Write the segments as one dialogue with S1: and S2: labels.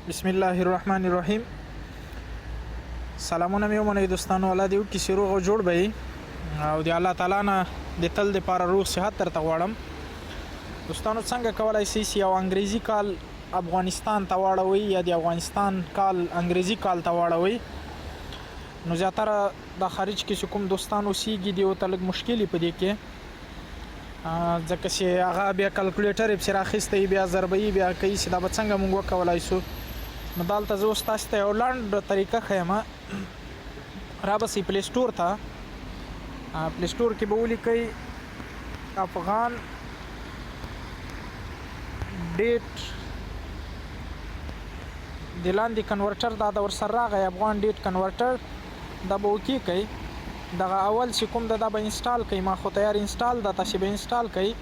S1: بسم الله الرحمن الرحیم. سلامونه مې ومنئ دوستانو، الله دې وکړي چې روغ او جوړ به یې او د الله تعالی نه د تل دپاره روغ صحت درته غواړم. دوستانو څنګه کولی شئ چې یو انګریزي کال افغانستان ته واړوئ یا د افغانستان کال انګریزي کال ته واړوئ؟ نو زیاتره د خارج کې چې کوم دوستان اوسیږي دوی ته لږ مشکل په دې کې، ځکه چې هغه بیا کلکولیټر یې پسې راخیستی، بیا ضربه یې بیا کوي چې دا به څنګه موږ وکولی شو. نو دلته زه اوس تاسو ته یو لنډ طریقه ښیم. رابسئ پلی سټور ته، پلی سټور کې به ولیکئ افغان ډیټ، د لاندې کنورټر دا د ورسره راغی افغان ډیټ کنورټر، دا به اوکې کوئ. دغه اول چې کوم دا به انسټال کوئ، ما خو تیار انسټال ده، تاسې به انسټال کوئ.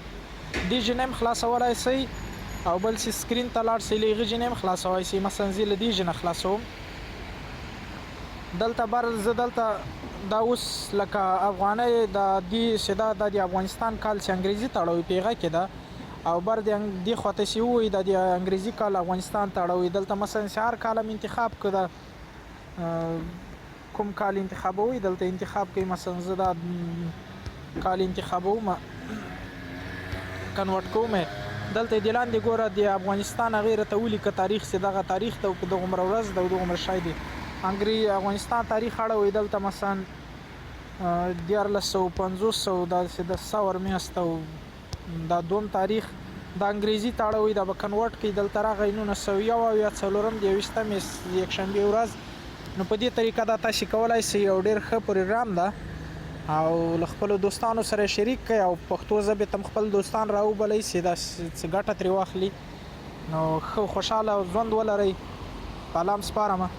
S1: دې جنیم خلاصولی شئ او بل چې سکرین ته لاړ شئ له هغې جنیم خلاصوی شئ. مثلا زه له دې جنه خلاصوم. دلته زه دلته دا اوس لکه افغانۍ د دې چې دا د افغانستان کال چې انګریزي ته اړوي په هغه کې ده، او بر دې خواته چې ووایي د انګریزي کال افغانستان ته اړوي. دلته مثلا چې هر کال هم انتخاب کړه کوم کال انتخابوي، دلته انتخاب کوي. مثلا زه دا کال انتخابوم، کنورټ کوم. دلته د لاندې ګوره د افغانستان هغې راته ولیکه تاریخ چې دغه تاریخ ده او په دغومره ورځ ده او دغومره شی دی. افغانستان تاریخ اړوي دلته مثلا 1450 داسې د ثور میاشت او دا دوم تاریخ د انګریزي ته اړوي، دا به کنورټ کوي. دلته راغی 1901 او یا څلورم د 21 یکشنبې ورځ. نو په دې طریقه دا تاسې کولی شئ. یو ډېر ښه پروګرام ده او له خپلو دوستانو سره شریک کړئ او پښتو ژبې ته خپل دوستان راوبلئ چې دا څه ګټه ترې واخلي. نو ښه خوشحاله ژوند ولرئ. په الله م سپارمه.